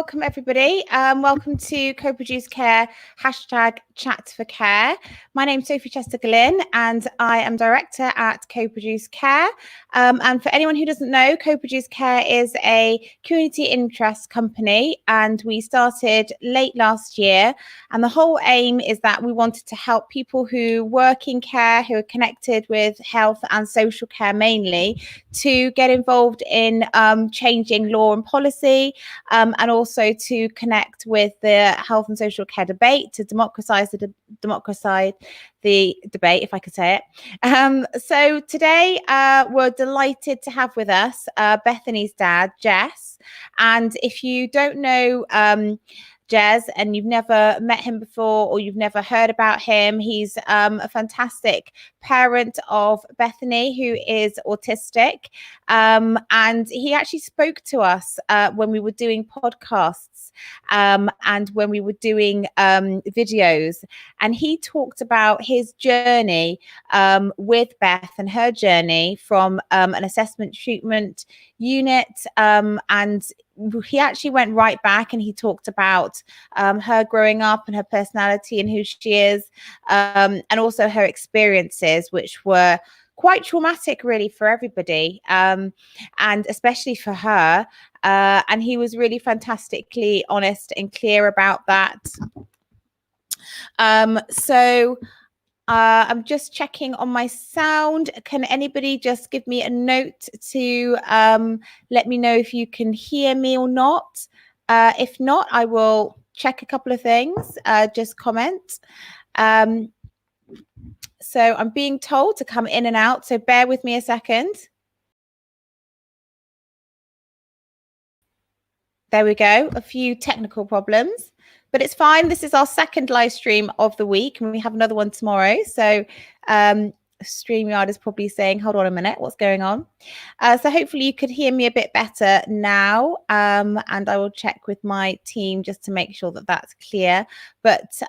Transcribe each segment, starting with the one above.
welcome everybody. Welcome to Coproduce Care, #Chat for Care. My name's Sophie Chester-Glynn and I am director at Coproduce Care. And for anyone who doesn't know, Coproduce Care is a community interest company and we started late last year. And the whole aim is that we wanted to help people who work in care, who are connected with health and social care mainly, to get involved in changing law and policy, and also to connect with the health and social care debate, to democratize the debate, if I could say it. So today we're delighted to have with us Bethany's dad, Jess. And if you don't know Jez and you've never met him before or you've never heard about him, he's a fantastic parent of Bethany, who is autistic, and he actually spoke to us when we were doing podcasts and when we were doing videos, and he talked about his journey with Beth and her journey from an assessment treatment unit, and he actually went right back and he talked about her growing up and her personality and who she is, and also her experiences, which were quite traumatic really for everybody, and especially for her, and he was really fantastically honest and clear about that. So I'm just checking on my sound. Can anybody just give me a note to let me know if you can hear me or not? If not, I will check a couple of things. Just comment. So I'm being told to come in and out, so bear with me a second. There we go, a few technical problems, but it's fine. This is our second live stream of the week and we have another one tomorrow. So StreamYard is probably saying, hold on a minute, what's going on? So hopefully you could hear me a bit better now, and I will check with my team just to make sure that that's clear. But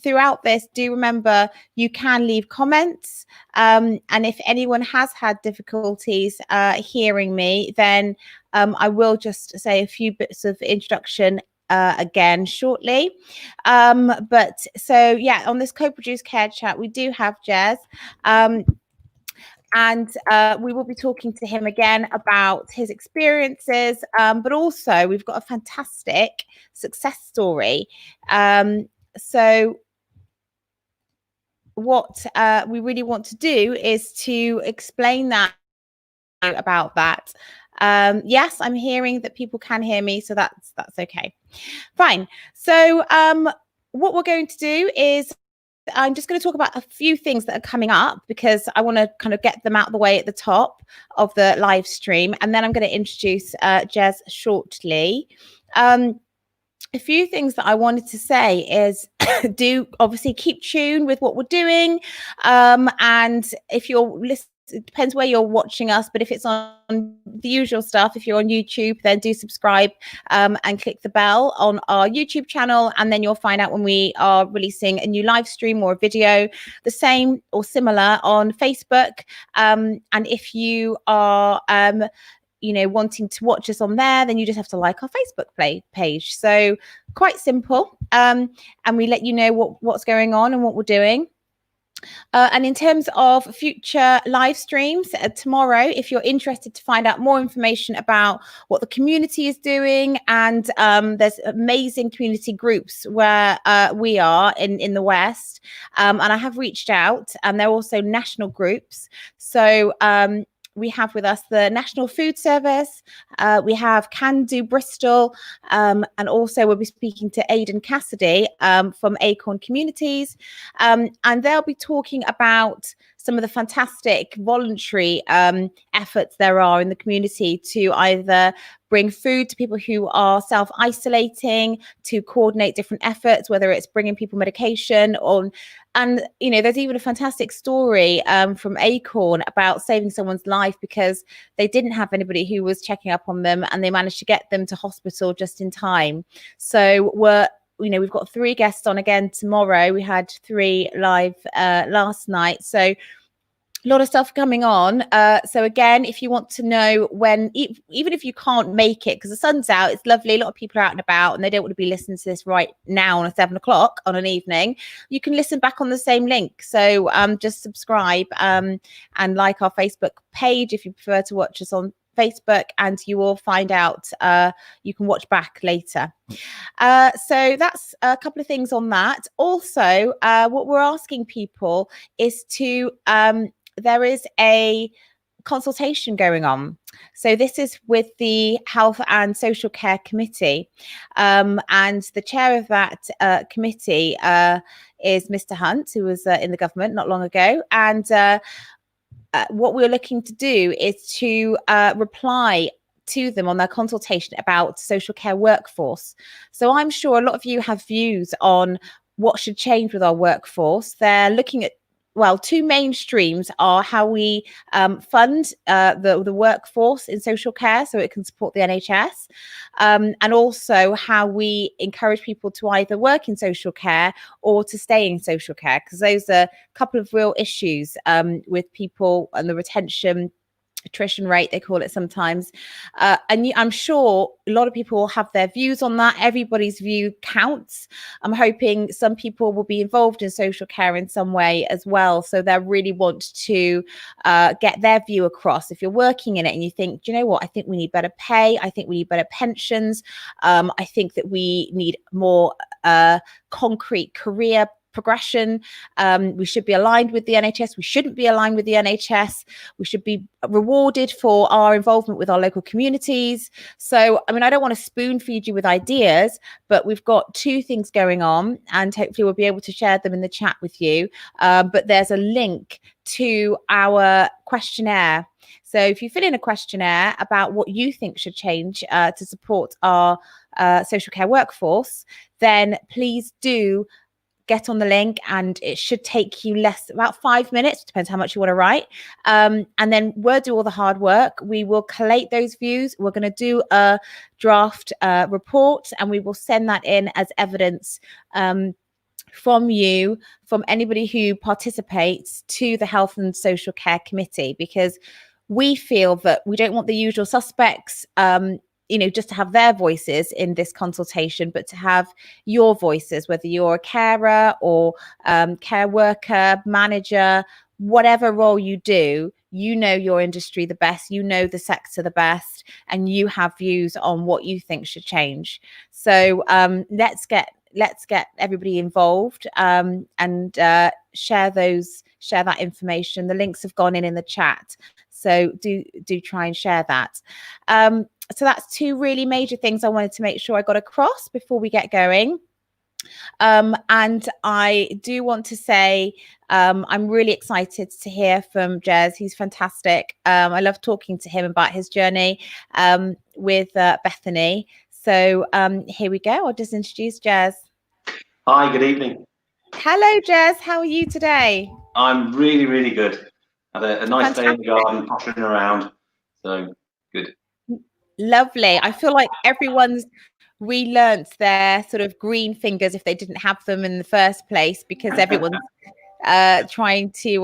throughout this, do remember you can leave comments, and if anyone has had difficulties hearing me, then I will just say a few bits of introduction again shortly. But so yeah, on this Co-Produce Care chat we do have Jez, and we will be talking to him again about his experiences, but also we've got a fantastic success story. So what we really want to do is to explain that about that. Yes, I'm hearing that people can hear me, so that's okay. Fine. So what we're going to do is I'm just going to talk about a few things that are coming up because I want to kind of get them out of the way at the top of the live stream, and then I'm going to introduce Jez shortly. A few things that I wanted to say is do obviously keep tuned with what we're doing, and if you're listening, it depends where you're watching us, but if it's on the usual stuff, if you're on YouTube, then do subscribe and click the bell on our YouTube channel, and then you'll find out when we are releasing a new live stream or a video. The same or similar on Facebook, and if you are wanting to watch us on there, then you just have to like our Facebook page. So quite simple, and we let you know what's going on and what we're doing. And in terms of future live streams, tomorrow, if you're interested to find out more information about what the community is doing, and there's amazing community groups where we are in the West, and I have reached out, and they're also national groups. So we have with us the National Food Service, we have Can Do Bristol, and also we'll be speaking to Aidan Cassidy from Acorn Communities, and they'll be talking about some of the fantastic voluntary efforts there are in the community to either bring food to people who are self-isolating, to coordinate different efforts, whether it's bringing people medication and there's even a fantastic story from Acorn about saving someone's life because they didn't have anybody who was checking up on them, and they managed to get them to hospital just in time. So we've got 3 guests on again tomorrow. We had 3 live last night. So a lot of stuff coming on. So again, if you want to know when, even if you can't make it because the sun's out, it's lovely, a lot of people are out and about and they don't want to be listening to this right now on a 7 o'clock on an evening, you can listen back on the same link. So just subscribe and like our Facebook page if you prefer to watch us on Facebook, and you will find out you can watch back later. So that's a couple of things on that. Also, what we're asking people is to there is a consultation going on. So this is with the Health and Social Care Committee, and the chair of that committee is Mr. Hunt, who was in the government not long ago, and what we're looking to do is to reply to them on their consultation about social care workforce. So I'm sure a lot of you have views on what should change with our workforce. They're looking at, well, two main streams are how we fund the workforce in social care so it can support the NHS, and also how we encourage people to either work in social care or to stay in social care, because those are a couple of real issues with people and the attrition rate, they call it sometimes. And I'm sure a lot of people will have their views on that. Everybody's view counts. I'm hoping some people will be involved in social care in some way as well. So they really want to get their view across. If you're working in it and you think, do you know what, I think we need better pay. I think we need better pensions. I think that we need more concrete career progression. We should be aligned with the NHS. We shouldn't be aligned with the NHS. We should be rewarded for our involvement with our local communities. So, I mean, I don't want to spoon feed you with ideas, but we've got two things going on and hopefully we'll be able to share them in the chat with you. But there's a link to our questionnaire. So if you fill in a questionnaire about what you think should change to support our social care workforce, then please do get on the link, and it should take you about 5 minutes, depends how much you want to write, and then we'll do all the hard work. We will collate those views. We're going to do a draft report, and we will send that in as evidence from you, from anybody who participates, to the Health and Social Care Committee, because we feel that we don't want the usual suspects just to have their voices in this consultation, but to have your voices, whether you're a carer or care worker, manager, whatever role you do, you know your industry the best, you know the sector the best, and you have views on what you think should change. So let's get everybody involved and share that information. The links have gone in the chat, so do try and share that. So that's two really major things I wanted to make sure I got across before we get going. And I do want to say I'm really excited to hear from Jez. He's fantastic. I love talking to him about his journey with Bethany. So here we go. I'll just introduce Jez. Hi, good evening. Hello, Jez. How are you today? I'm really, really good. Had a nice day in the garden, pottering around. So good. Lovely. I feel like everyone's relearnt their sort of green fingers if they didn't have them in the first place, because everyone's trying to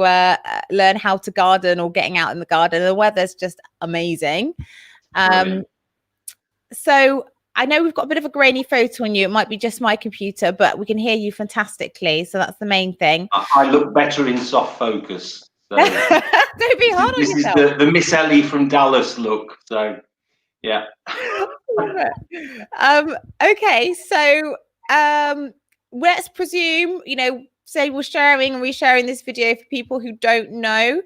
learn how to garden or getting out in the garden. The weather's just amazing. So I know we've got a bit of a grainy photo on you. It might be just my computer, but we can hear you fantastically. So that's the main thing. I look better in soft focus. So don't be hard on yourself. This is the Miss Ellie from Dallas look. So yeah. Okay, so let's presume, say we're sharing and resharing this video for people who don't know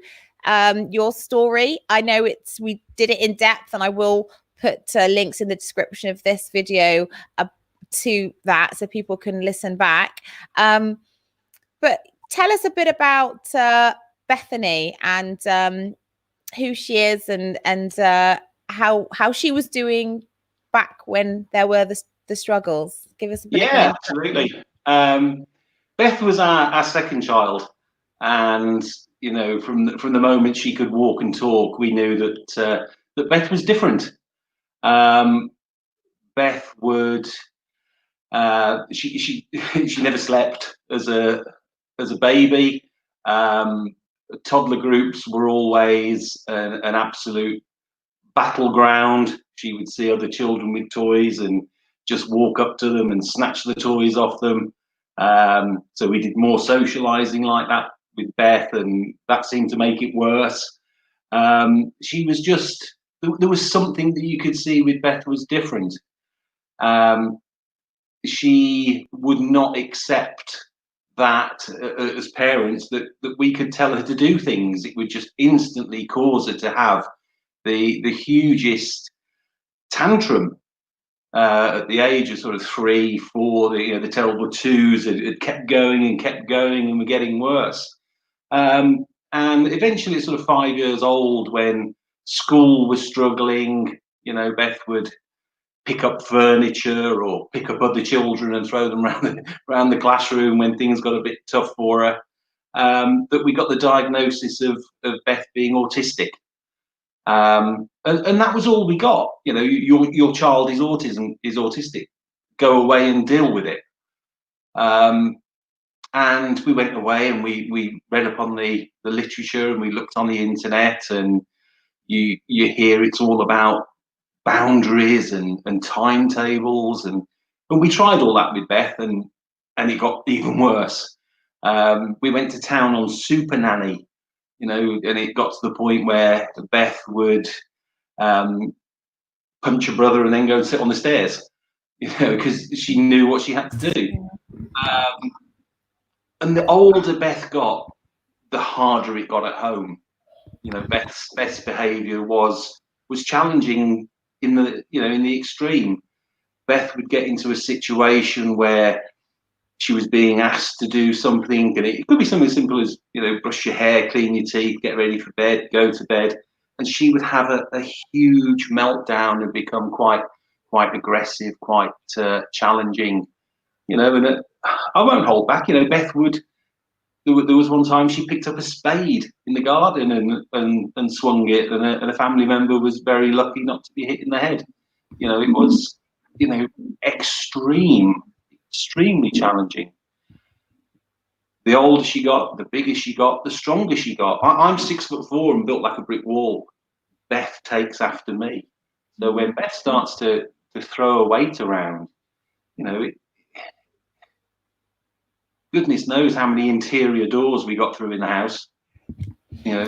your story. I know we did it in depth, and I will put links in the description of this video to that so people can listen back. But tell us a bit about Bethany and who she is and how she was doing back when there were the struggles. Give us a bit. Yeah, absolutely. Beth was our second child, and from the moment she could walk and talk, we knew that Beth was different. Beth would she never slept as a baby. Toddler groups were always an absolute battleground. She would see other children with toys and just walk up to them and snatch the toys off them. So we did more socializing like that with Beth, and that seemed to make it worse. She was just, there was something that you could see with Beth was different. She would not accept that as parents that we could tell her to do things. It would just instantly cause her to have the hugest tantrum at the age of sort of 3, 4. The terrible twos had kept going and were getting worse. And eventually, sort of 5 years old, when school was struggling, Beth would pick up furniture or pick up other children and throw them around the classroom when things got a bit tough for her. That we got the diagnosis of Beth being autistic. And that was all we got. Your child is autistic. Go away and deal with it. And we went away and we read up on the literature, and we looked on the internet, and you hear it's all about boundaries and timetables, and we tried all that with Beth, and it got even worse. We went to town on Super Nanny, and it got to the point where Beth would punch her brother and then go and sit on the stairs, because she knew what she had to do. And the older Beth got, the harder it got at home. Beth's behaviour was challenging in the extreme. Beth would get into a situation where she was being asked to do something, and it could be something simple as brush your hair, clean your teeth, get ready for bed, go to bed, and she would have a huge meltdown and become quite aggressive, quite challenging. And I won't hold back. Beth would. There was one time she picked up a spade in the garden and swung it, and a family member was very lucky not to be hit in the head. It was extremely challenging. The older she got, the bigger she got, the stronger she got. I'm 6'4" and built like a brick wall. Beth takes after me. So when Beth starts to throw her weight around, goodness knows how many interior doors we got through in the house.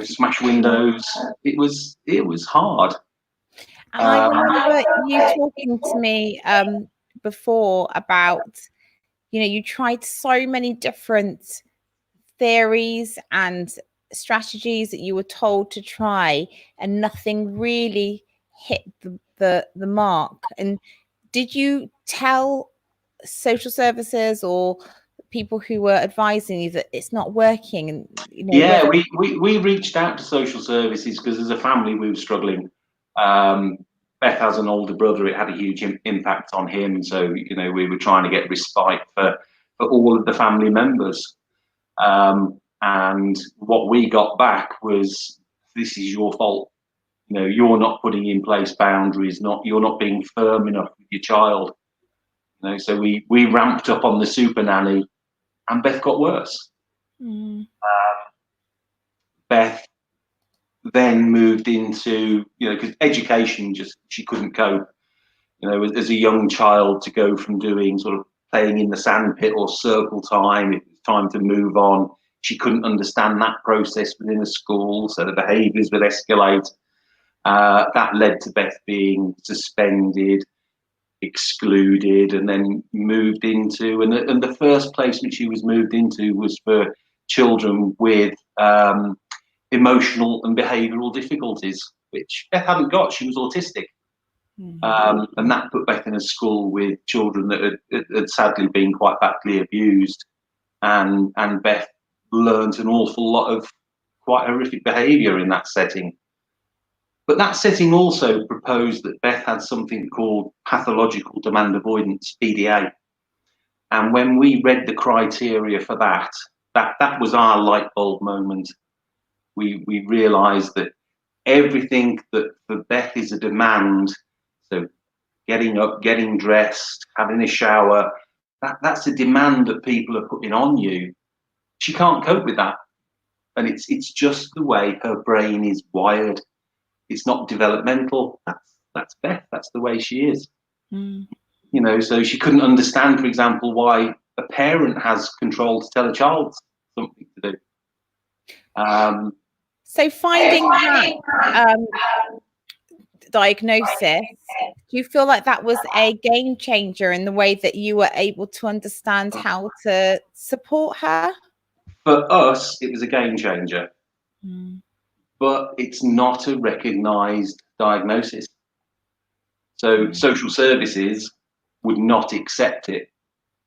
Smash windows. It was hard. And I remember you talking to me before about, you tried so many different theories and strategies that you were told to try, and nothing really hit the mark. And did you tell social services or people who were advising you that it's not working? And yeah, we reached out to social services because as a family we were struggling. Beth has an older brother. It had a huge impact on him, so we were trying to get respite for all of the family members. And what we got back was, this is your fault. You're not putting in place boundaries. You're not being firm enough with your child. So we ramped up on the Super Nanny, and Beth got worse. Beth then moved into, because education, she couldn't cope. As a young child, to go from doing sort of playing in the sandpit or circle time, it was time to move on. She couldn't understand that process within a school, so the behaviours would escalate. That led to Beth being suspended, excluded, and then moved into, and the first placement she was moved into was for children with emotional and behavioural difficulties, which Beth hadn't got. She was autistic. And that put Beth in a school with children that had sadly been quite badly abused, and Beth learned an awful lot of quite horrific behaviour in that setting. But that setting also proposed that Beth had something called pathological demand avoidance, PDA. And when we read the criteria for that was our light bulb moment. We realised that everything that for Beth is a demand, so getting up, getting dressed, having a shower, that's a demand that people are putting on you. She can't cope with that. and it's just the way her brain is wired. It's not developmental. That's Beth. That's the way she is. Mm. You know, so she couldn't understand, for example, why a parent has control to tell a child something to do. So finding that diagnosis, do you feel like that was a game changer in the way that you were able to understand how to support her? For us, it was a game changer, but it's not a recognised diagnosis. So social services would not accept it.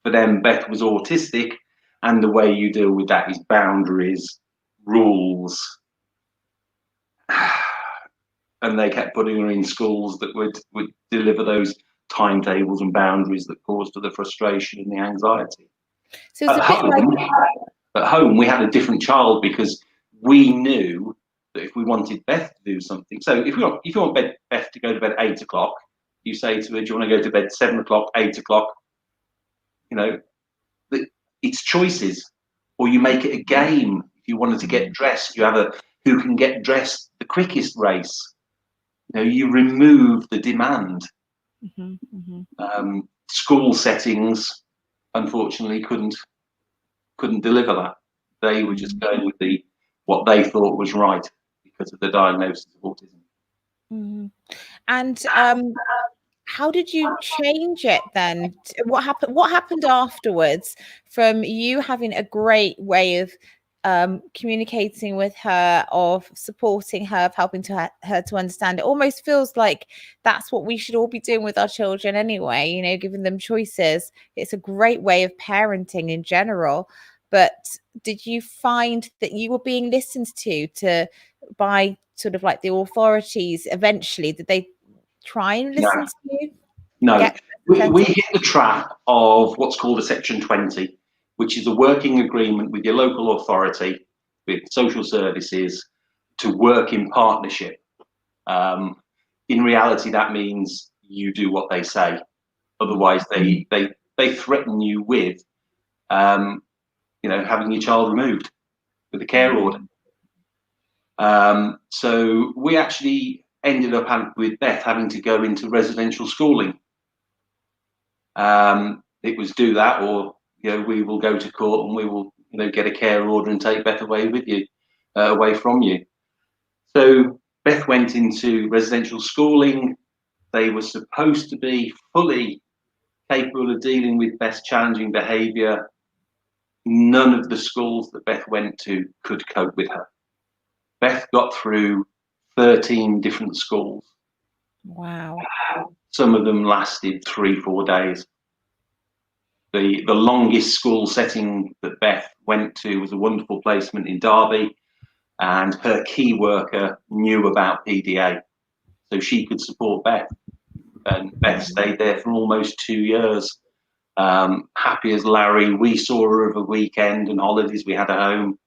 For them, Beth was autistic, and the way you deal with that is boundaries, rules. And they kept putting her in schools that would deliver those timetables and boundaries that caused her the frustration and the anxiety. So it's At home, we had a different child because we knew that if we wanted Beth to do something, so if you want Beth to go to bed at 8 o'clock, you say to her, do you want to go to bed 7 o'clock, 8 o'clock? You know, it's choices. Or you make it a game. If you wanted to get dressed, you have a who can get dressed the quickest race. You know, you remove the demand. School settings, unfortunately, couldn't deliver that. They were just going with what they thought was right because of the diagnosis of autism. And how did you change it then? What happened afterwards from you having a great way of communicating with her, of supporting her, of helping her to understand? It almost feels like that's what we should all be doing with our children anyway, you know, giving them choices. It's a great way of parenting in general. But did you find that you were being listened to by sort of like the authorities eventually? Did they try and listen to you? No. We hit the trap of what's called a Section 20, which is a working agreement with your local authority, with social services, to work in partnership. In reality, that means you do what they say. Otherwise, they threaten you with, having your child removed with a care order. So we actually ended up with Beth having to go into residential schooling. It was do that, or we will go to court and we will get a care order and take Beth away with you, away from you. So Beth went into residential schooling. They were supposed to be fully capable of dealing with Beth's challenging behaviour. None of the schools that Beth went to could cope with her. Beth got through 13 different schools. Wow. Some of them lasted 3-4 days. The longest school setting that Beth went to was a wonderful placement in Derby, and her key worker knew about PDA, so she could support Beth. And Beth stayed there for almost 2 years, happy as Larry. We saw her over weekend and holidays. We had a home.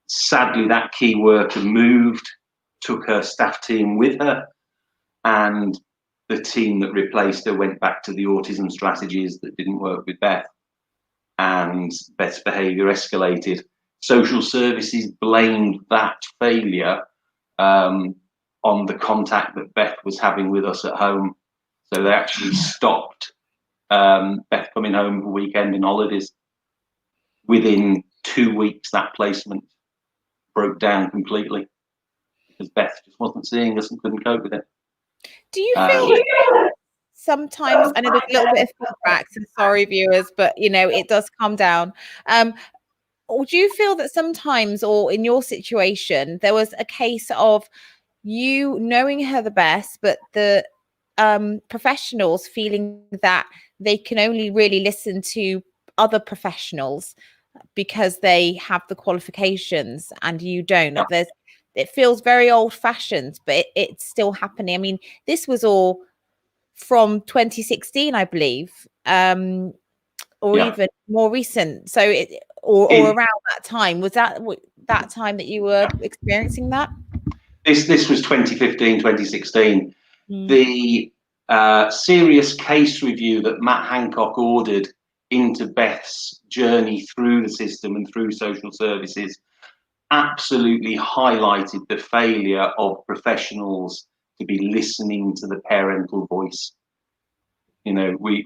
Sadly, that key worker moved, took her staff team with her, and the team that replaced her went back to the autism strategies that didn't work with Beth, and Beth's behaviour escalated. Social services blamed that failure on the contact that Beth was having with us at home. So they actually stopped Beth coming home for weekend and holidays. Within 2 weeks, that placement broke down completely because Beth just wasn't seeing us and couldn't cope with it. Do you feel that sometimes, I know there's a little bit of feedback, so sorry viewers, but it does calm down. Or do you feel that sometimes, or in your situation, there was a case of you knowing her the best, but the professionals feeling that they can only really listen to other professionals because they have the qualifications and you don't? It feels very old-fashioned, but it's still happening. I mean, this was all from 2016, I believe, or even more recent. So or around that time. Was that time that you were experiencing that? This was 2015, 2016. The serious case review that Matt Hancock ordered into Beth's journey through the system and through social services absolutely highlighted the failure of professionals to be listening to the parental voice. You know, we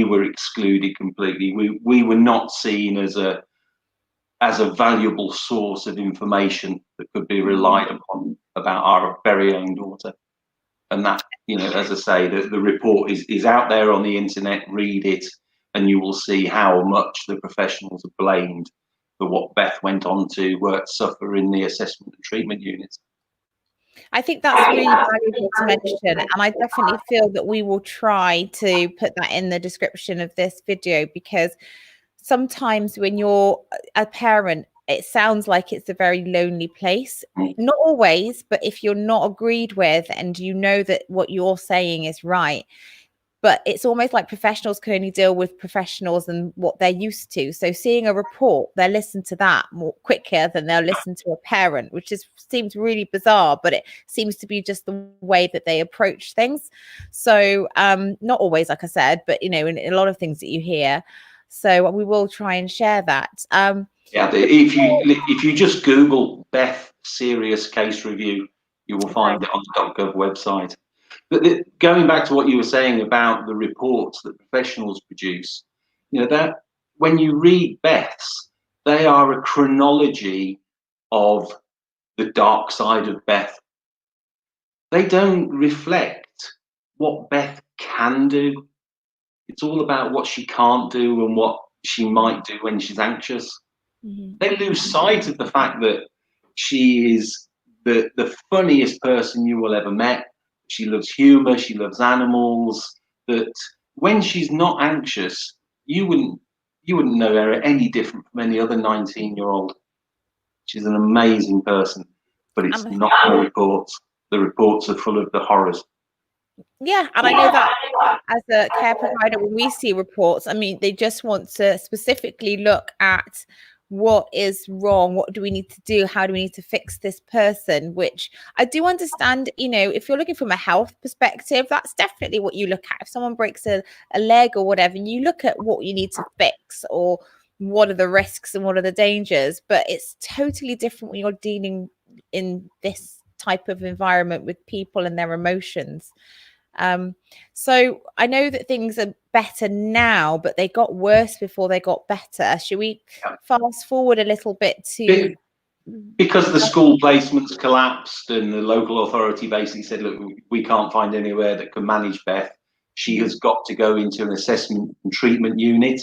were excluded completely. We were not seen as a valuable source of information that could be relied upon about our very own daughter. And that, you know, as I say, the report is out there on the internet. Read it, and you will see how much the professionals are blamed for what Beth went on to suffer in the assessment and treatment units. I think that's really valuable to mention, and I definitely feel that we will try to put that in the description of this video, because sometimes when you're a parent, it sounds like it's a very lonely place. Not always, but if you're not agreed with and you know that what you're saying is right, but it's almost like professionals can only deal with professionals and what they're used to. So seeing a report, they'll listen to that more quicker than they'll listen to a parent, which seems really bizarre, but it seems to be just the way that they approach things. So not always, like I said, but, you know, in a lot of things that you hear. So we will try and share that. Yeah, if you just Google Beth serious case review, you will find it on the .gov website. But going back to what you were saying about the reports that professionals produce, you know, that when you read Beth's, they are a chronology of the dark side of Beth. They don't reflect what Beth can do. It's all about what she can't do and what she might do when she's anxious. They lose sight of the fact that she is the funniest person you will ever met. She loves humor, she loves animals, that when she's not anxious, you wouldn't know her any different from any other 19-year-old. She's an amazing person, but it's not the reports. The reports are full of the horrors. Yeah, and I know that as a care provider, when we see reports, I mean, they just want to specifically look at what is wrong, what do we need to do, how do we need to fix this person, which I do understand. You know, if you're looking from a health perspective, that's definitely what you look at. If someone breaks a leg or whatever, you look at what you need to fix, or what are the risks and what are the dangers. But it's totally different when you're dealing in this type of environment with people and their emotions. So I know that things are better now, but they got worse before they got better. Should we fast forward a little bit to... Because the school placements collapsed and the local authority basically said, look, we can't find anywhere that can manage Beth. She has got to go into an assessment and treatment unit.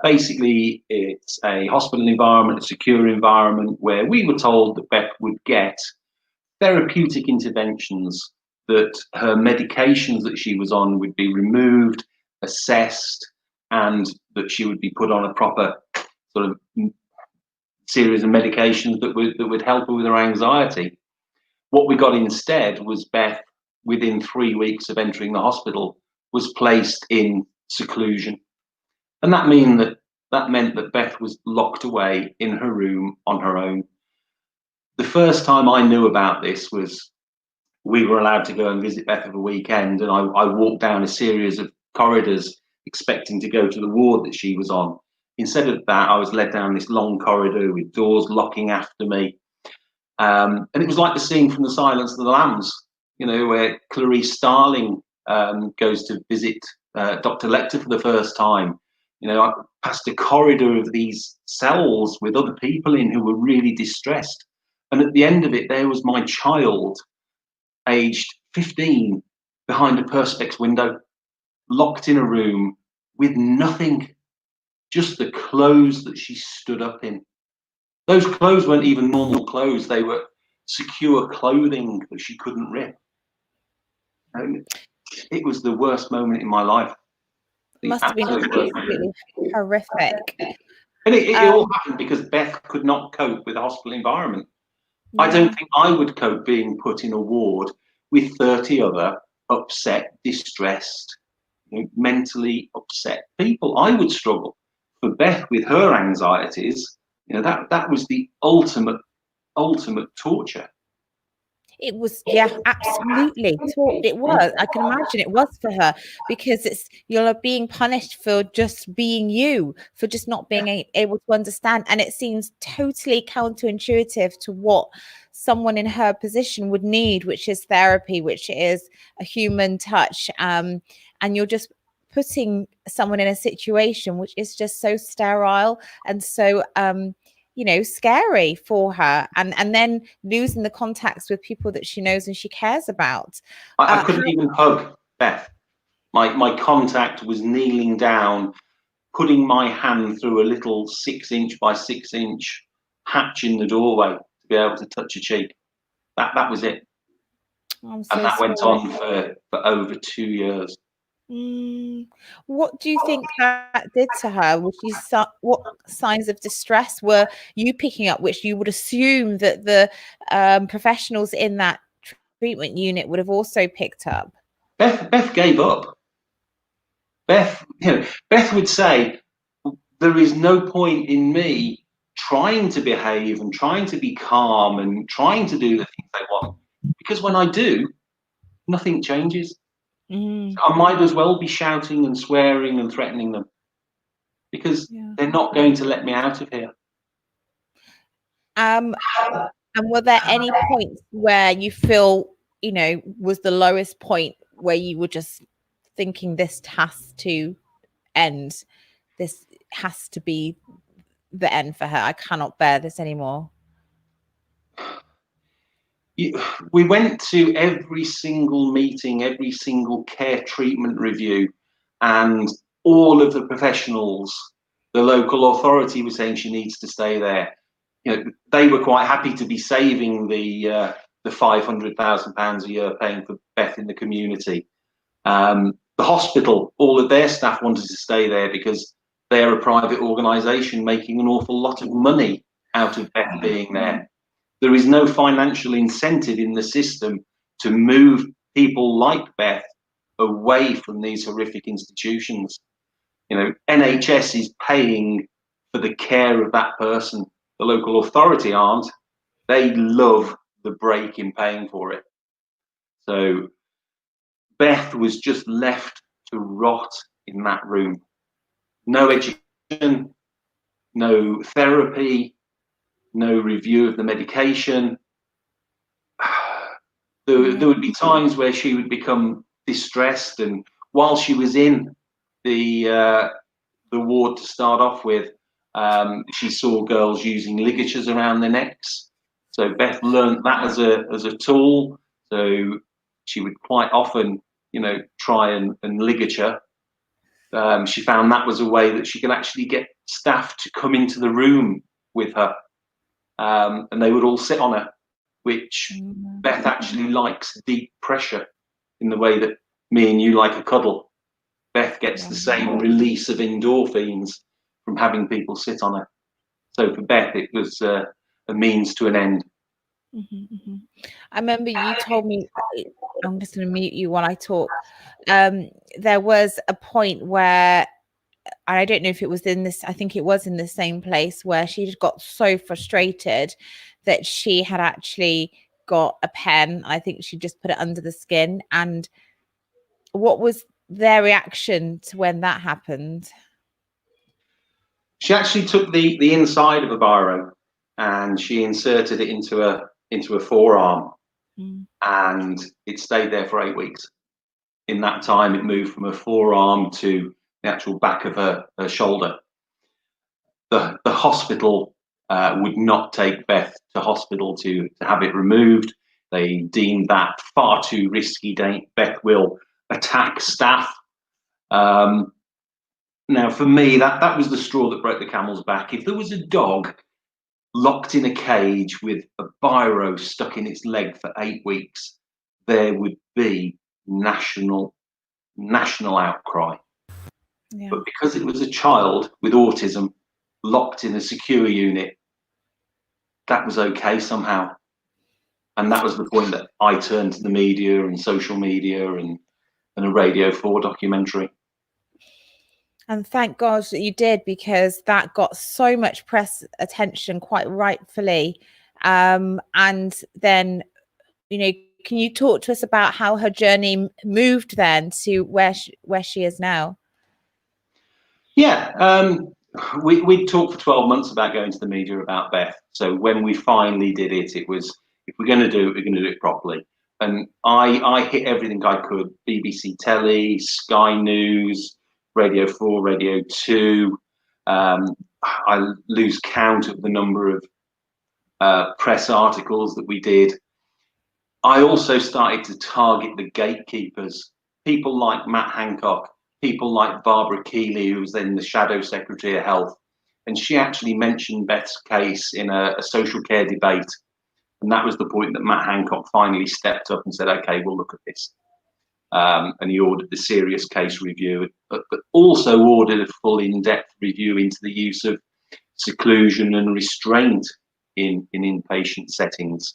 Basically, it's a hospital environment, a secure environment, where we were told that Beth would get therapeutic interventions, that her medications that she was on would be removed, assessed, and that she would be put on a proper sort of series of medications that would help her with her anxiety. What we got instead was Beth, within 3 weeks of entering the hospital, was placed in seclusion. And that meant that Beth was locked away in her room on her own. The first time I knew about this was we were allowed to go and visit Beth over the weekend, and I walked down a series of corridors expecting to go to the ward that she was on. Instead of that, I was led down this long corridor with doors locking after me. And it was like the scene from The Silence of the Lambs, you know, where Clarice Starling goes to visit Dr. Lecter for the first time. You know, I passed a corridor of these cells with other people in who were really distressed. And at the end of it, there was my child, aged 15, behind a perspex window, locked in a room with nothing, just the clothes that she stood up in. Those clothes weren't even normal clothes. They were secure clothing that she couldn't rip. And it was the worst moment in my life. Must have been absolutely horrific. And it all happened because Beth could not cope with the hospital environment. Yeah. I don't think I would cope being put in a ward with 30 other upset, distressed, you know, mentally upset people. I would struggle. For Beth, with her anxieties, you know, that was the ultimate torture. It was, yeah, absolutely. It was. I can imagine it was for her, because you're being punished for just being you, for just not being able to understand. And it seems totally counterintuitive to what someone in her position would need, which is therapy, which is a human touch. And you're just putting someone in a situation which is just so sterile and so scary for her, and then losing the contacts with people that she knows and she cares about. I couldn't even hug Beth. My contact was kneeling down, putting my hand through a little 6-inch by 6-inch hatch in the doorway to be able to touch a cheek. That was it. I'm so And that sorry. went on for over 2 years. What do you think that did to her? What signs of distress were you picking up, which you would assume that the professionals in that treatment unit would have also picked up? Beth gave up. Beth would say, there is no point in me trying to behave and trying to be calm and trying to do the things they want, because when I do, nothing changes. I might as well be shouting and swearing and threatening them, because they're not going to let me out of here. And were there any points where you feel, was the lowest point where you were just thinking, this has to end? This has to be the end for her. I cannot bear this anymore. We went to every single meeting, every single care treatment review, and all of the professionals, the local authority was saying she needs to stay there. They were quite happy to be saving the £500,000 a year paying for Beth in the community. The hospital, all of their staff wanted to stay there because they're a private organisation making an awful lot of money out of Beth being there. There is no financial incentive in the system to move people like Beth away from these horrific institutions. NHS is paying for the care of that person. The local authority aren't. They love the break in paying for it. So Beth was just left to rot in that room. No education, no therapy, no review of the medication. There would be times where she would become distressed, and while she was in the ward to start off with, she saw girls using ligatures around their necks. So Beth learned that as a tool. So she would quite often, try and ligature. She found that was a way that she could actually get staff to come into the room with her, and they would all sit on her, which Beth actually likes deep pressure in the way that me and you like a cuddle. Beth gets the same release of endorphins from having people sit on her. So for Beth, it was a means to an end. I remember you told me, I'm just going to mute you while I talk. There was a point where, I don't know if it was I think it was in the same place, where she just got so frustrated that she had actually got a pen. I think she just put it under the skin. And what was their reaction to when that happened? She actually took the inside of a biro and she inserted it into a forearm, and it stayed there for 8 weeks. In that time, it moved from her forearm to the actual back of her shoulder. The hospital would not take Beth to hospital to have it removed. They deemed that far too risky. Beth will attack staff. Now, for me, that was the straw that broke the camel's back. If there was a dog locked in a cage with a biro stuck in its leg for 8 weeks, there would be national outcry. Yeah. But because it was a child with autism locked in a secure unit, that was okay somehow. And that was the point that I turned to the media and social media and a Radio 4 documentary. And thank God that you did, because that got so much press attention, quite rightfully. And then can you talk to us about how her journey moved then to where she is now? Yeah, we'd talked for 12 months about going to the media about Beth. So when we finally did it, it was, if we're going to do it, we're going to do it properly. And I hit everything I could: BBC Telly, Sky News, Radio 4, Radio 2. I lose count of the number of press articles that we did. I also started to target the gatekeepers, people like Matt Hancock, people like Barbara Keeley, who was then the Shadow Secretary of Health. And she actually mentioned Beth's case in a social care debate. And that was the point that Matt Hancock finally stepped up and said, okay, we'll look at this. And he ordered the serious case review, but also ordered a full in-depth review into the use of seclusion and restraint in inpatient settings.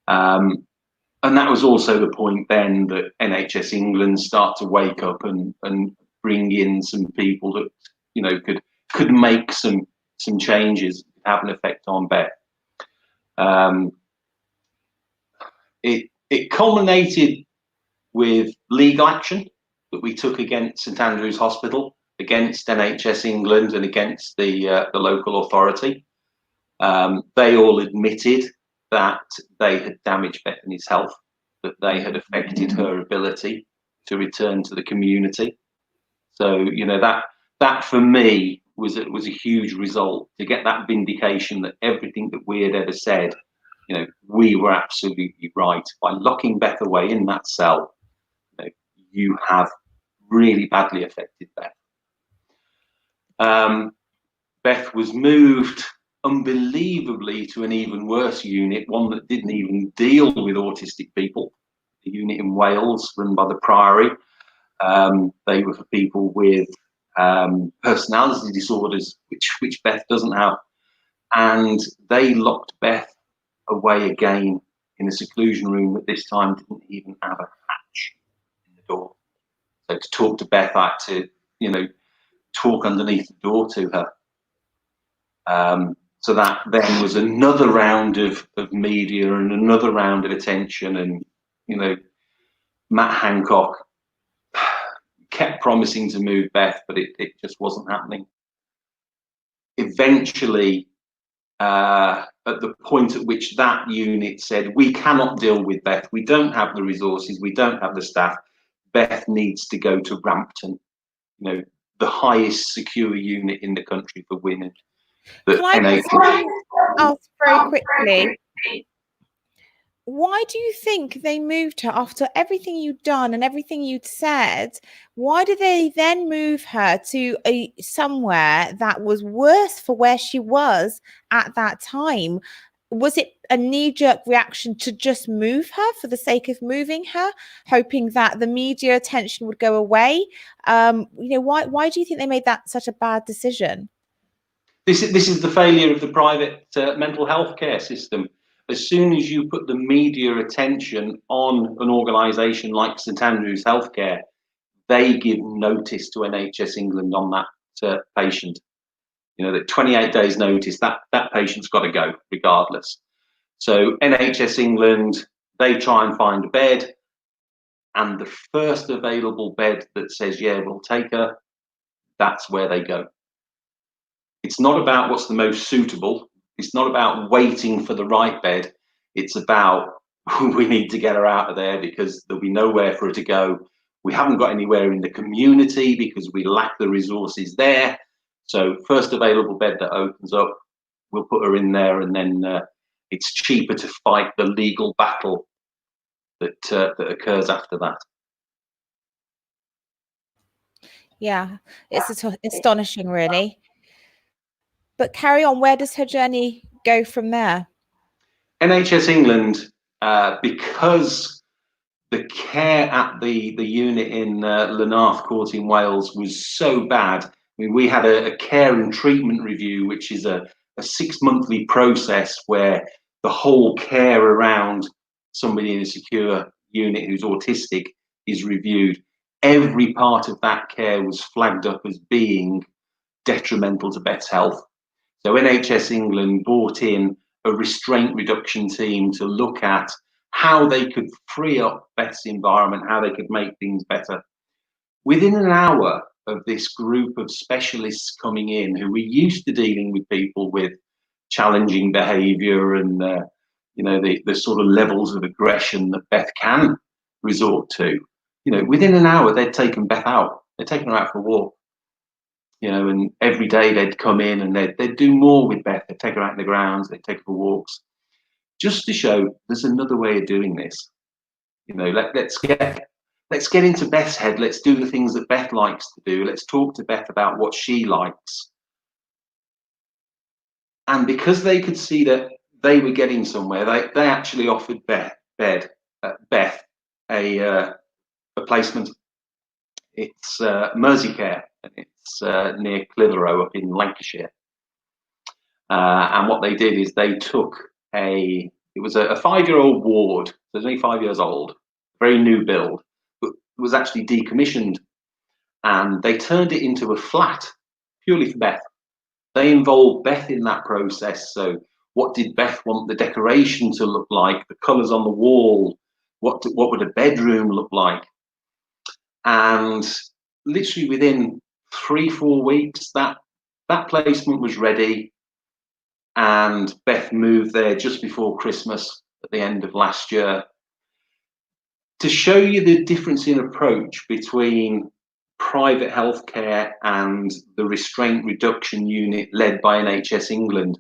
And that was also the point then that NHS England start to wake up and bring in some people that could make some changes, have an effect on Beth. It culminated with legal action that we took against St Andrew's Hospital, against NHS England, and against the local authority. They all admitted that they had damaged Bethany's health, that they had affected her ability to return to the community. So that for me was a huge result, to get that vindication that everything that we had ever said, we were absolutely right. By locking Beth away in that cell, you have really badly affected Beth. Beth was moved unbelievably to an even worse unit, one that didn't even deal with autistic people, a unit in Wales run by the Priory. They were for people with personality disorders, which Beth doesn't have. And they locked Beth away again in a seclusion room that this time didn't even have a hatch in the door. So to talk to Beth, I had to, talk underneath the door to her. So that then was another round of media and another round of attention. And, Matt Hancock kept promising to move Beth, but it just wasn't happening. Eventually, at the point at which that unit said, we cannot deal with Beth, we don't have the resources, we don't have the staff, Beth needs to go to Rampton, the highest secure unit in the country for women. Can I ask very quickly, why do you think they moved her after everything you'd done and everything you'd said? Why did they then move her to somewhere that was worse for where she was at that time? Was it a knee-jerk reaction to just move her for the sake of moving her, hoping that the media attention would go away? Why do you think they made that such a bad decision? This is the failure of the private mental health care system. As soon as you put the media attention on an organisation like St Andrew's Healthcare, they give notice to NHS England on that patient. That 28 days notice, that patient's got to go regardless. So NHS England, they try and find a bed, and the first available bed that says, yeah, we'll take her, that's where they go. It's not about what's the most suitable. It's not about waiting for the right bed. It's about, we need to get her out of there because there'll be nowhere for her to go. We haven't got anywhere in the community because we lack the resources there. So first available bed that opens up, we'll put her in there, and then it's cheaper to fight the legal battle that occurs after that. Yeah, it's astonishing, really. But carry on, where does her journey go from there? NHS England, because the care at the unit in Llanarth Court in Wales was so bad. I mean, we had a care and treatment review, which is a 6-monthly process where the whole care around somebody in a secure unit who's autistic is reviewed. Every part of that care was flagged up as being detrimental to Beth's health. So NHS England brought in a restraint reduction team to look at how they could free up Beth's environment, how they could make things better. Within an hour of this group of specialists coming in who were used to dealing with people with challenging behavior and the sort of levels of aggression that Beth can resort to, within an hour they'd taken Beth out. They'd taken her out for a walk, and every day they'd come in and they'd do more with Beth. They'd take her out in the grounds, they'd take her for walks, just to show there's another way of doing this. Let's get into Beth's head. Let's do the things that Beth likes to do. Let's talk to Beth about what she likes. And because they could see that they were getting somewhere, they actually offered Beth a placement. It's Mersey Care. It's near Clitheroe up in Lancashire. And what they did is they took it was a 5-year-old ward. So it was only 5 years old, very new build, but it was actually decommissioned. And they turned it into a flat purely for Beth. They involved Beth in that process. So what did Beth want the decoration to look like, the colours on the wall, what would a bedroom look like? And literally within 3-4 weeks, that placement was ready. And Beth moved there just before Christmas at the end of last year. To show you the difference in approach between private healthcare and the restraint reduction unit led by NHS England,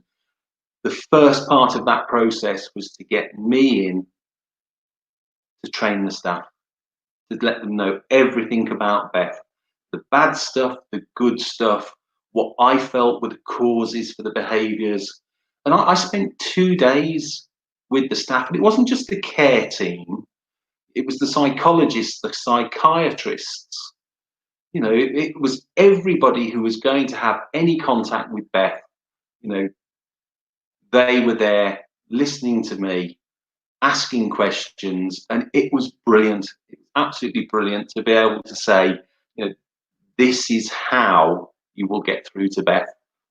the first part of that process was to get me in to train the staff, to let them know everything about Beth, the bad stuff, the good stuff, what I felt were the causes for the behaviours. And I spent 2 days with the staff, and it wasn't just the care team, it was the psychologists, the psychiatrists. It was everybody who was going to have any contact with Beth. They were there listening to me, asking questions, and it was brilliant. It was absolutely brilliant to be able to say, this is how you will get through to Beth.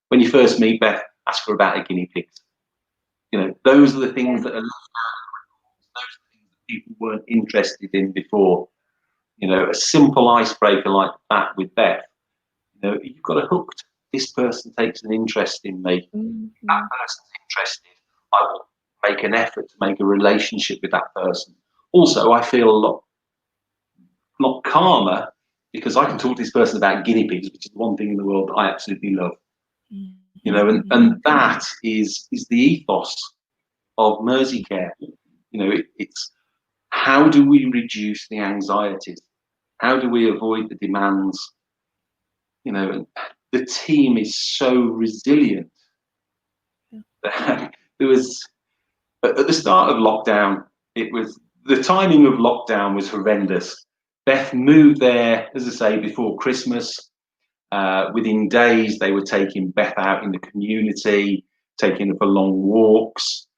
When you first meet Beth, ask her about her guinea pigs. Those are the things that are left out. Those are the things that people weren't interested in before. A simple icebreaker like that with Beth. You've got a hooked. This person takes an interest in me. Mm-hmm. That person's interested. I will make an effort to make a relationship with that person. Also, I feel a lot calmer because I can talk to this person about guinea pigs, which is the one thing in the world that I absolutely love. Mm-hmm. And that is the ethos of Mersey Care. It's how do we reduce the anxieties? How do we avoid the demands? And the team is so resilient. There was, at the start of lockdown, the timing of lockdown was horrendous. Beth moved there, as I say, before Christmas. Within days, they were taking Beth out in the community, taking her for long walks.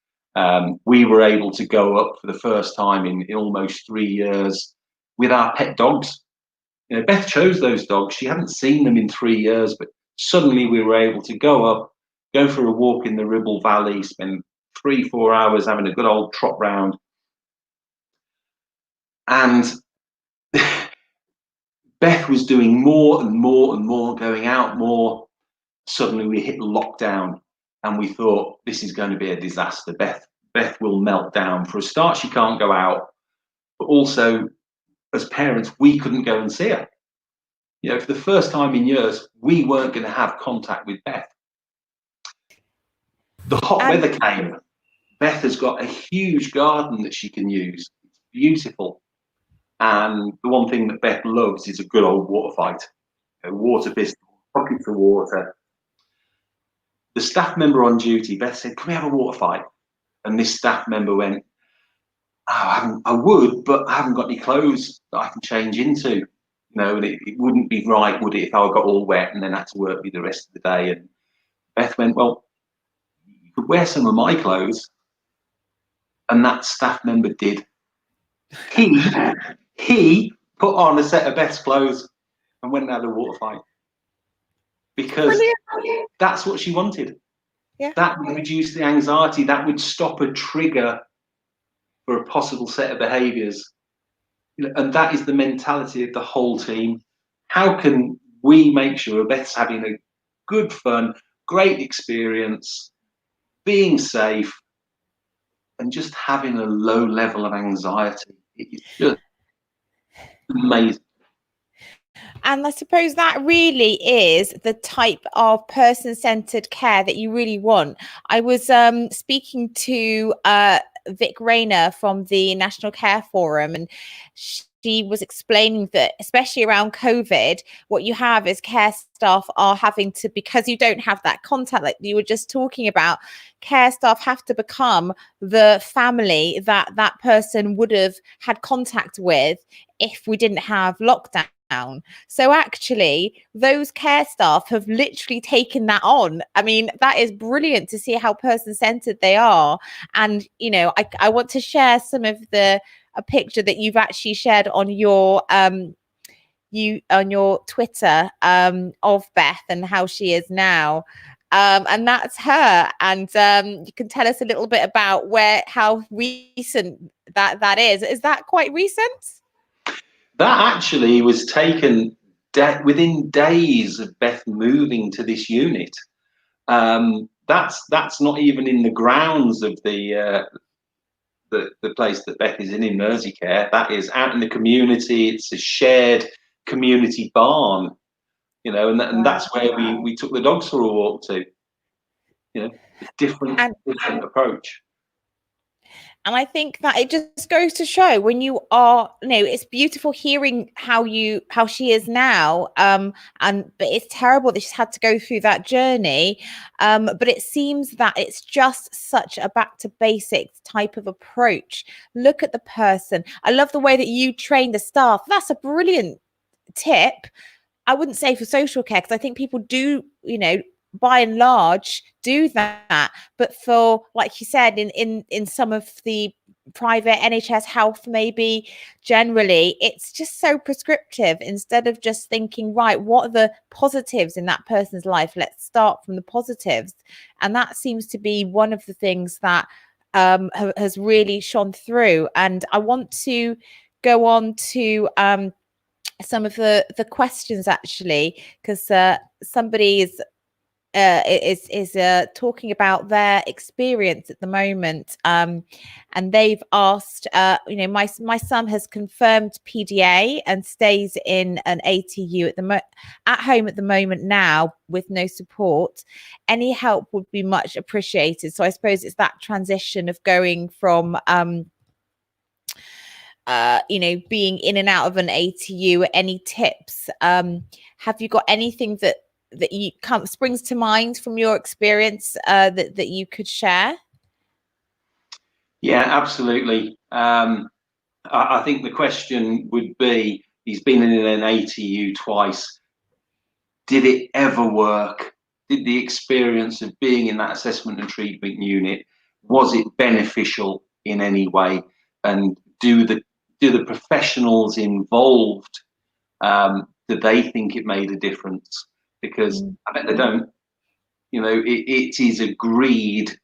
We were able to go up for the first time in almost 3 years with our pet dogs. Beth chose those dogs. She hadn't seen them in 3 years, but suddenly we were able to go for a walk in the Ribble Valley, spend 3-4 hours having a good old trot round. And Beth was doing more and more and more, going out more. Suddenly we hit lockdown and we thought, this is going to be a disaster. Beth will melt down. For a start, she can't go out, but also as parents, we couldn't go and see her. For the first time in years, we weren't going to have contact with Beth. The hot weather came. Beth has got a huge garden that she can use. It's beautiful. And the one thing that Beth loves is a good old water fight. A water pistol, buckets of water. The staff member on duty, Beth said, can we have a water fight? And this staff member went, I would, but I haven't got any clothes that I can change into. And it wouldn't be right, would it, if I got all wet and then had to work with the rest of the day? And Beth went, well, you could wear some of my clothes. And that staff member did. He put on a set of Beth's clothes and went and had a water fight. Because that's what she wanted. Yeah. That would reduce the anxiety. That would stop a trigger for a possible set of behaviours. And that is the mentality of the whole team. How can we make sure Beth's having a good, fun, great experience, being safe, and just having a low level of anxiety? It's just amazing. And I suppose that really is the type of person-centered care that you really want. I was speaking to Vic Rayner from the National Care Forum, and she was explaining that, especially around COVID, what you have is care staff are having to, because you don't have that contact like you were just talking about, care staff have to become the family that that person would have had contact with if we didn't have lockdown. So actually, those care staff have literally taken that on. I mean, that is brilliant to see how person-centered they are. And, you know, I want to share some of a picture that you've actually shared on your Twitter of Beth and how she is now. And that's her. And you can tell us a little bit about how recent that is. Is that quite recent? That actually was taken within days of Beth moving to this unit. That's not even in the grounds of the place that Beth is in Merseycare. That is out in the community. It's a shared community barn, and that's where we took the dogs for a walk to. A different approach. And I think that it just goes to show when you are, it's beautiful hearing how she is now. But it's terrible that she's had to go through that journey. But it seems that it's just such a back to basics type of approach. Look at the person. I love the way that you train the staff. That's a brilliant tip. I wouldn't say for social care, because I think people do, by and large do that, but for, like you said, in some of the private NHS health, maybe generally it's just so prescriptive, instead of just thinking, right, what are the positives in that person's life, let's start from the positives. And that seems to be one of the things that has really shone through. And I want to go on to some of the questions, actually, because somebody is talking about their experience at the moment, and they've asked, my son has confirmed PDA and stays in an ATU at home at the moment now with no support. Any help would be much appreciated. So I suppose it's that transition of going from being in and out of an ATU. Any tips? Have you got anything that you springs to mind from your experience that you could share? Yeah, absolutely. I think the question would be, he's been in an ATU twice. Did it ever work? Did the experience of being in that assessment and treatment unit, was it beneficial in any way? And do the professionals involved, do they think it made a difference? Because I bet they don't. It is agreed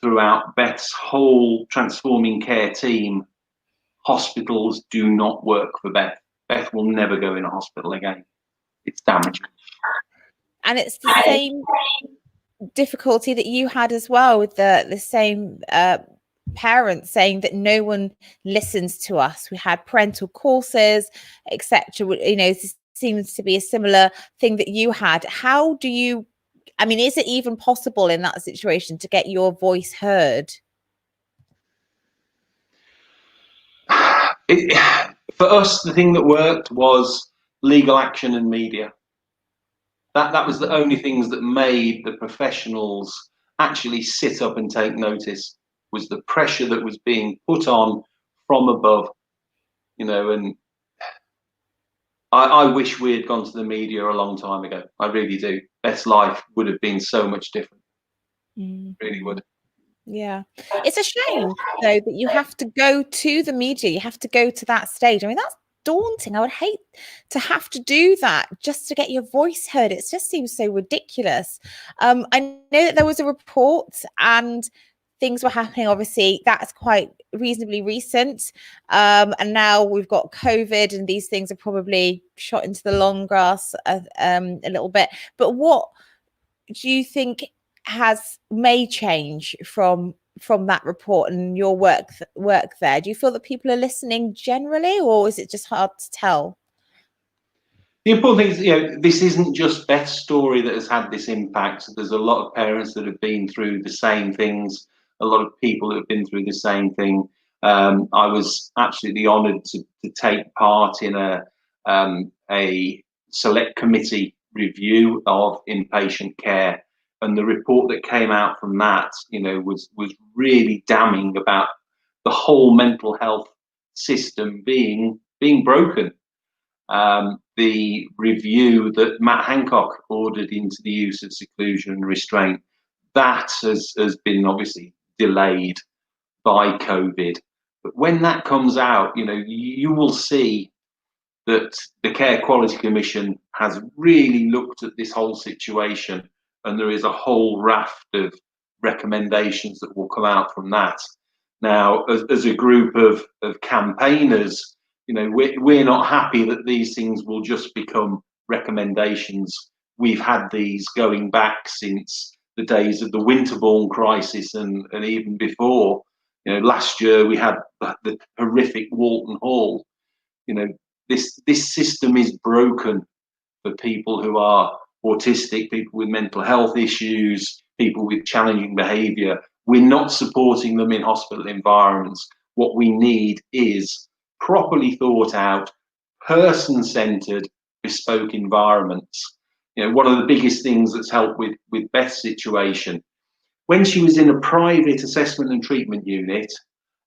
throughout Beth's whole transforming care team, hospitals do not work for Beth. Beth will never go in a hospital again. It's damaging. And it's the same difficulty that you had as well, with the same parents saying that no one listens to us. We had parental courses, etc. This seems to be a similar thing that you had. How do you, is it even possible in that situation to get your voice heard? For us, the thing that worked was legal action and media. That was the only things that made the professionals actually sit up and take notice, was the pressure that was being put on from above, and I wish we had gone to the media a long time ago. I really do. Beth's life would have been so much different. Really would. Yeah. It's a shame, though, that you have to go to the media. You have to go to that stage. That's daunting. I would hate to have to do that just to get your voice heard. It just seems so ridiculous. I know that there was a report, and things were happening, obviously that's quite reasonably recent, and now we've got COVID, and these things are probably shot into the long grass a little bit. But what do you think may change from that report and your work there? Do you feel that people are listening generally, or is it just hard to tell? The important thing is, this isn't just Beth's story that has had this impact. There's a lot of parents that have been through the same things, a lot of people that have been through the same thing. I was absolutely honoured to take part in a select committee review of inpatient care, and the report that came out from that, was really damning about the whole mental health system being broken. The review that Matt Hancock ordered into the use of seclusion and restraint, that has been obviously delayed by COVID. But when that comes out, you will see that the Care Quality Commission has really looked at this whole situation, and there is a whole raft of recommendations that will come out from that. Now, as a group of campaigners, we're not happy that these things will just become recommendations. We've had these going back since the days of the Winterbourne crisis, and even before. Last year we had the horrific Walton Hall. This system is broken for people who are autistic, people with mental health issues, people with challenging behaviour. We're not supporting them in hospital environments. What we need is properly thought out, person-centred, bespoke environments. One of the biggest things that's helped with Beth's situation, when she was in a private assessment and treatment unit,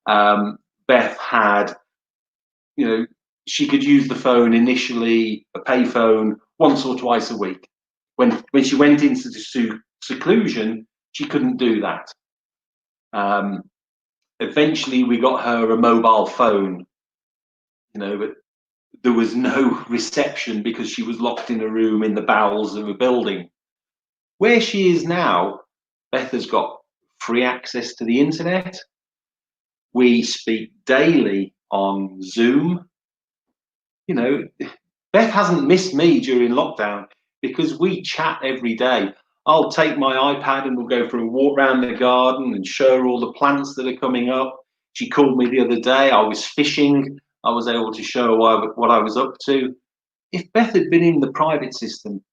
Beth had, she could use the phone initially, a pay phone, once or twice a week. When she went into the seclusion, she couldn't do that. Eventually, we got her a mobile phone, but there was no reception because she was locked in a room in the bowels of a building. Where she is now, Beth has got free access to the internet. We speak daily on Zoom. Beth hasn't missed me during lockdown because we chat every day. I'll take my iPad and we'll go for a walk around the garden and show her all the plants that are coming up. She called me the other day. I was fishing. I was able to show her what I was up to. If Beth had been in the private system,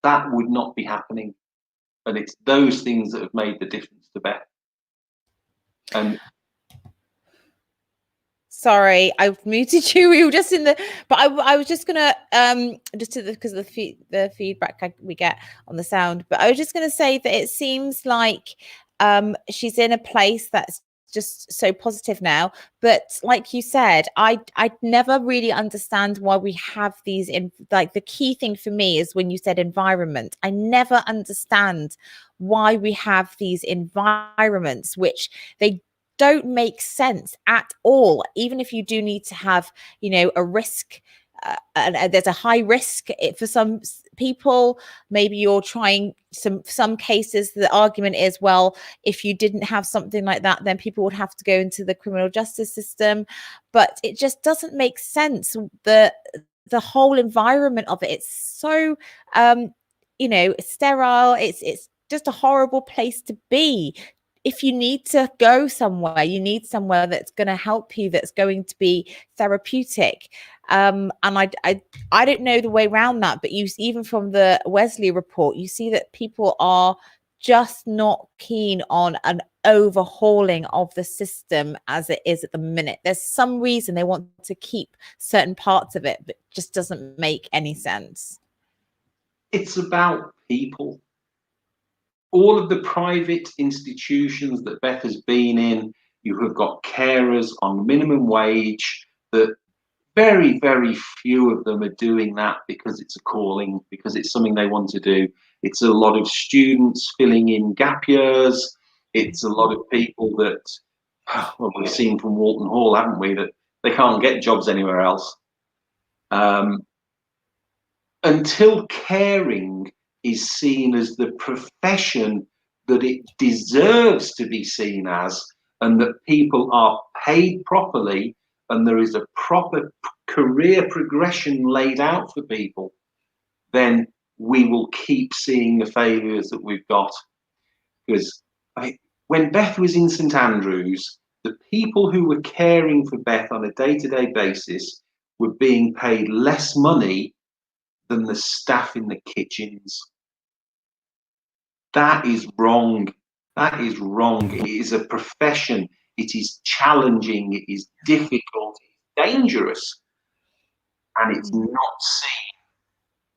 that would not be happening. And it's those things that have made the difference to Beth. And sorry, I've muted you. We were just in the, but I was just gonna just to because of the feedback we get on the sound. But I was just gonna say that it seems like she's in a place that's just so positive now. But like you said, I never really understand why we have these like the key thing for me is when you said environment. I never understand why we have these environments which they don't make sense at all. Even if you do need to have, a risk, and there's a high risk for some people. Maybe you're trying some cases. The argument is, well, if you didn't have something like that, then people would have to go into the criminal justice system. But it just doesn't make sense. The whole environment of it, it's so sterile. It's just a horrible place to be. If you need to go somewhere, you need somewhere that's going to help you, that's going to be therapeutic. And I don't know the way around that, but even from the Wesley report, you see that people are just not keen on an overhauling of the system as it is at the minute. There's some reason they want to keep certain parts of it, but it just doesn't make any sense. It's about people. All of the private institutions that Beth has been in, you have got carers on minimum wage, that very, very few of them are doing that because it's a calling, because it's something they want to do. It's a lot of students filling in gap years. It's a lot of people that, well, we've seen from Walton Hall, haven't we, that they can't get jobs anywhere else. Until caring is seen as the profession that it deserves to be seen as, and that people are paid properly, and there is a proper career progression laid out for people, then we will keep seeing the failures that we've got. Because when Beth was in St Andrews, the people who were caring for Beth on a day-to-day basis were being paid less money than the staff in the kitchens. That is wrong. That is wrong. It is a profession. It is challenging. It is difficult. It's dangerous. And it's not seen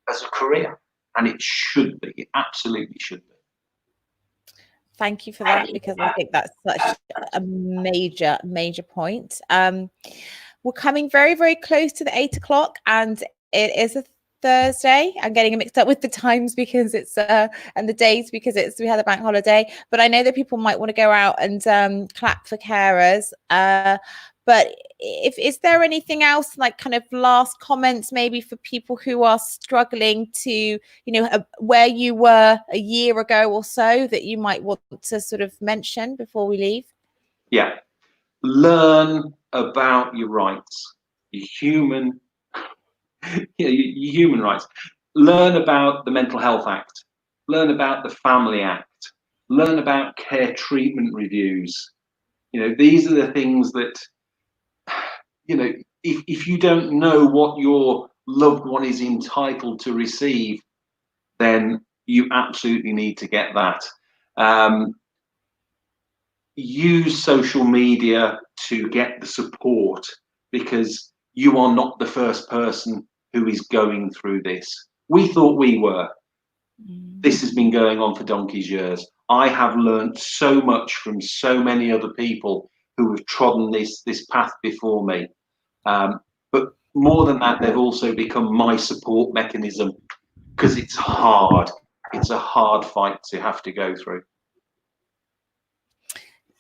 as a career. And it should be. It absolutely should be. Thank you for that, because I think that's such a major point. We're coming very, very close to the 8 o'clock, and it is a Thursday. I'm getting it mixed up with the times because it's and the days because we had a bank holiday. But I know that people might want to go out and clap for carers. But is there anything else, like kind of last comments maybe for people who are struggling to, where you were a year ago or so, that you might want to sort of mention before we leave? Yeah. Learn about your rights, your human rights. Learn about the Mental Health Act. Learn about the Family Act. Learn about care treatment reviews. These are the things that, if you don't know what your loved one is entitled to receive, then you absolutely need to get that. Use social media to get the support, because you are not the first person who is going through this. We thought we were. This has been going on for donkey's years. I have learned so much from so many other people who have trodden this path before me. But more than that, they've also become my support mechanism, because it's hard. It's a hard fight to have to go through.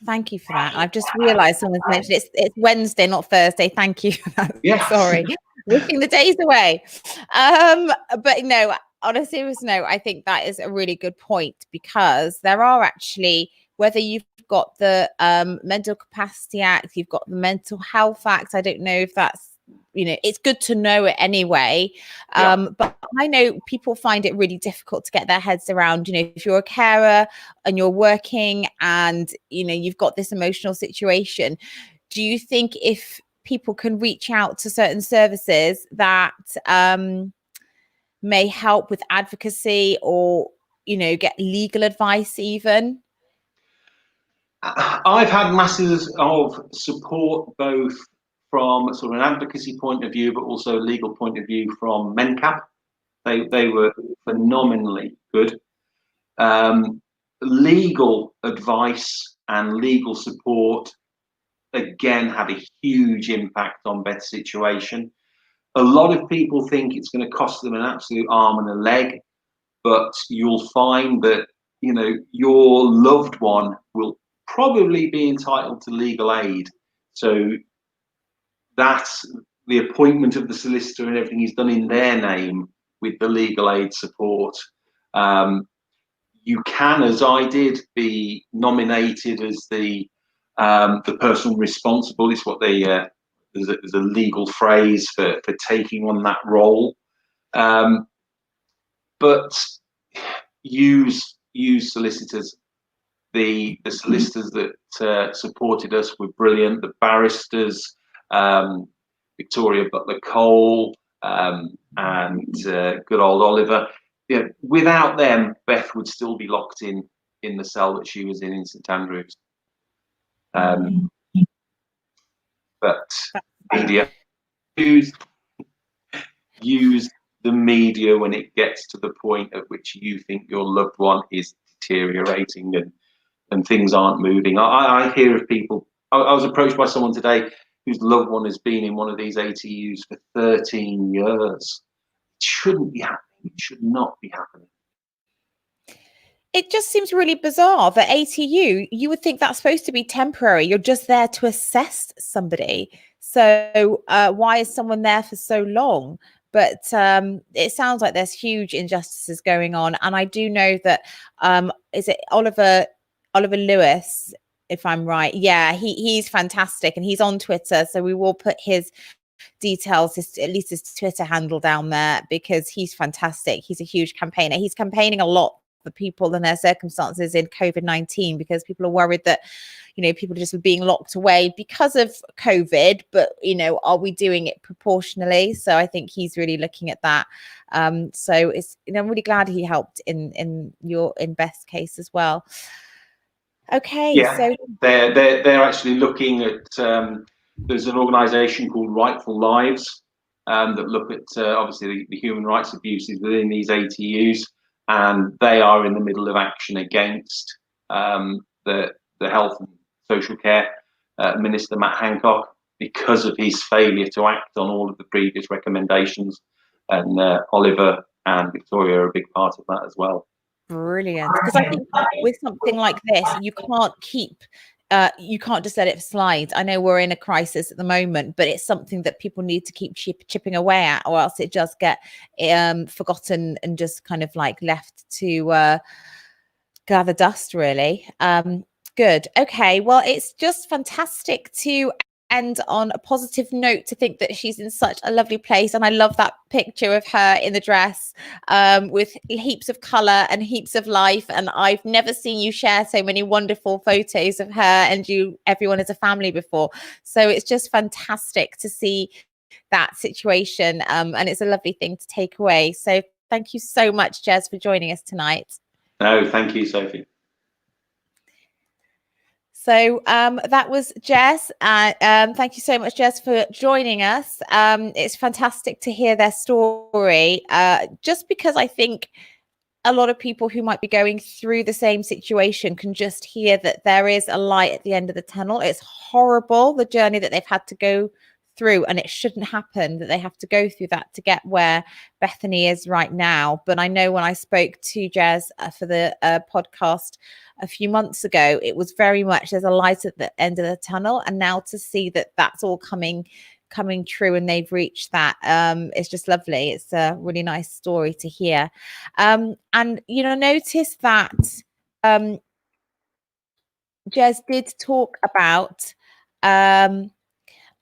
Thank you for that. I've just realised someone's mentioned it's Wednesday, not Thursday. Thank you for that. Yeah. Sorry. Wishing the days away. But no, on a serious note, I think that is a really good point, because there are actually, whether you've got the Mental Capacity Act, you've got the Mental Health Act, I don't know if that's, it's good to know it anyway. But I know people find it really difficult to get their heads around, if you're a carer and you're working and, you've got this emotional situation, do you think if people can reach out to certain services that may help with advocacy or, get legal advice even? I've had masses of support, both from sort of an advocacy point of view, but also a legal point of view from MenCap. They were phenomenally good. Legal advice and legal support, again, had a huge impact on Beth's situation. A lot of people think it's going to cost them an absolute arm and a leg, but you'll find that, your loved one will probably be entitled to legal aid. So that's the appointment of the solicitor and everything is done in their name with the legal aid support. You can, as I did, be nominated as the person responsible. It's what they there's a legal phrase for taking on that role. But use solicitors. The solicitors that supported us were brilliant. The barristers, Victoria Butler Cole, and good old Oliver. Without them, Beth would still be locked in the cell that she was in St Andrews. But media, use the media when it gets to the point at which you think your loved one is deteriorating and things aren't moving. I hear of people. I was approached by someone today whose loved one has been in one of these ATUs for 13 years. It shouldn't be happening. It should not be happening. It just seems really bizarre that ATU, you would think that's supposed to be temporary. You're just there to assess somebody. So why is someone there for so long? but it sounds like there's huge injustices going on. And I do know that is it Oliver Lewis, if I'm right? Yeah, he's fantastic, and he's on Twitter, so we will put his details, at least his Twitter handle down there, because he's fantastic. He's a huge campaigner. He's campaigning a lot for people and their circumstances in COVID-19, because people are worried that, you know, people just were being locked away because of COVID, but, you know, are we doing it proportionally? So I think he's really looking at that. So it's, you know, I'm really glad he helped in Beth's case as well. Okay, yeah, so they're actually looking at there's an organisation called Rightful Lives that look at obviously the human rights abuses within these ATUs, and they are in the middle of action against the Health and Social Care Minister Matt Hancock, because of his failure to act on all of the previous recommendations, and Oliver and Victoria are a big part of that as well. Brilliant, because I think with something like this, you can't just let it slide. I know we're in a crisis at the moment, but it's something that people need to keep chipping away at, or else it just get forgotten and just kind of like left to gather dust, really. Good. Okay, well, it's just fantastic to end on a positive note, to think that she's in such a lovely place. And I love that picture of her in the dress with heaps of color and heaps of life. And I've never seen you share so many wonderful photos of her and everyone as a family before. So it's just fantastic to see that situation. And it's a lovely thing to take away. So thank you so much, Jez, for joining us tonight. No, thank you, Sophie. So that was Jez. Thank you so much, Jez, for joining us. It's fantastic to hear their story, just because I think a lot of people who might be going through the same situation can just hear that there is a light at the end of the tunnel. It's horrible, the journey that they've had to go through, and it shouldn't happen that they have to go through that to get where Bethany is right now. But I know when I spoke to Jez for the podcast a few months ago, it was very much there's a light at the end of the tunnel, and now to see that that's all coming true and they've reached that, it's just lovely. It's a really nice story to hear. And you know, notice that Jez did talk about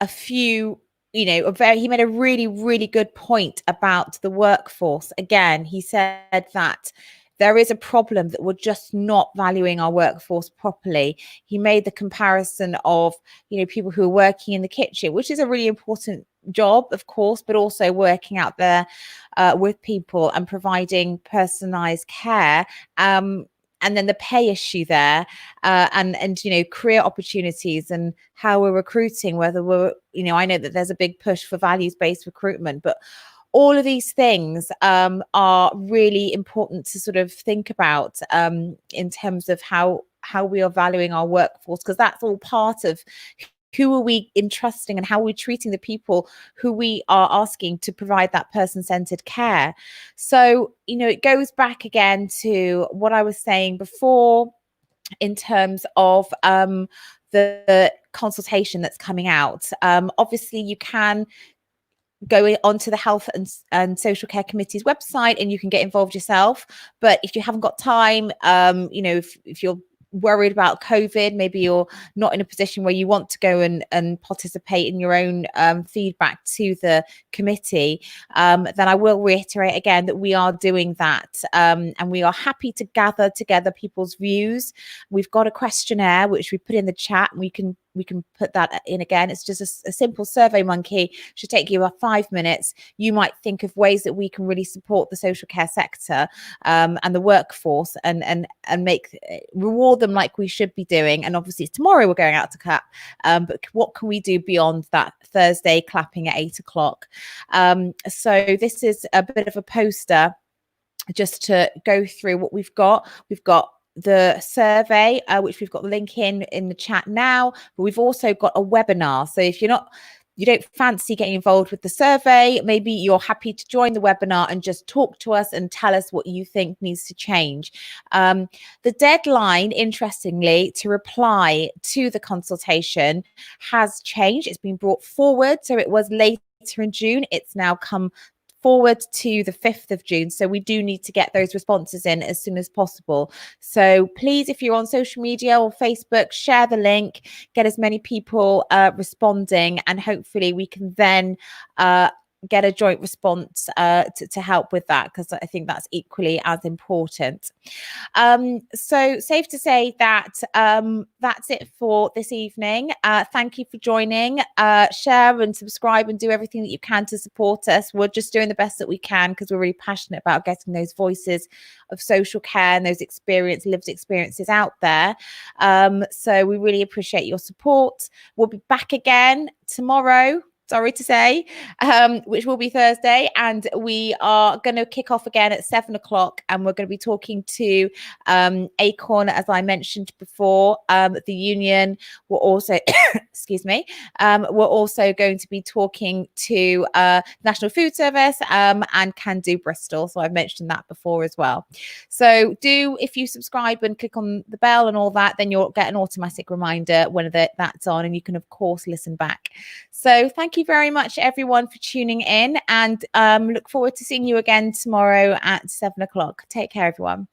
a few, you know, he made a really, really good point about the workforce. Again, he said that there is a problem that we're just not valuing our workforce properly. He made the comparison of, you know, people who are working in the kitchen, which is a really important job, of course, but also working out there with people and providing personalized care. And then the pay issue there, and you know, career opportunities and how we're recruiting, whether we're, you know, I know that there's a big push for values-based recruitment, but all of these things are really important to sort of think about in terms of how we are valuing our workforce, because that's all part of who are we entrusting and how are we treating the people who we are asking to provide that person-centered care. So, you know, it goes back again to what I was saying before in terms of the consultation that's coming out. Obviously, you can go onto the Health and Social Care Committee's website and you can get involved yourself. But if you haven't got time, you know, if you're worried about COVID, maybe you're not in a position where you want to go and participate in your own feedback to the committee, then I will reiterate again that we are doing that, and we are happy to gather together people's views. We've got a questionnaire which we put in the chat, and we can put that in again. It's just a simple Survey Monkey. Should take you about 5 minutes. You might think of ways that we can really support the social care sector and the workforce, and reward them like we should be doing. And obviously tomorrow we're going out to clap, but what can we do beyond that Thursday clapping at 8 o'clock? So this is a bit of a poster just to go through what we've got. We've got the survey, which we've got the link in the chat now, but we've also got a webinar. So if you don't fancy getting involved with the survey, maybe you're happy to join the webinar and just talk to us and tell us what you think needs to change. The deadline, interestingly, to reply to the consultation has changed. It's been brought forward. So it was later in June. It's now come forward to the 5th of June. So we do need to get those responses in as soon as possible. So please, if you're on social media or Facebook, share the link, get as many people responding, and hopefully we can then get a joint response to help with that, because I think that's equally as important. So safe to say that that's it for this evening. Thank you for joining. Share and subscribe and do everything that you can to support us. We're just doing the best that we can because we're really passionate about getting those voices of social care and those lived experiences out there. So we really appreciate your support. We'll be back again tomorrow, sorry to say, which will be Thursday, and we are going to kick off again at 7 o'clock, and we're going to be talking to Acorn, as I mentioned before. The union will also excuse me, we're also going to be talking to National Food Service and Can Do Bristol, so I've mentioned that before as well. So if you subscribe and click on the bell and all that, then you'll get an automatic reminder when that's on, and you can of course listen back. So thank you very much everyone for tuning in, and look forward to seeing you again tomorrow at 7 o'clock. Take care everyone.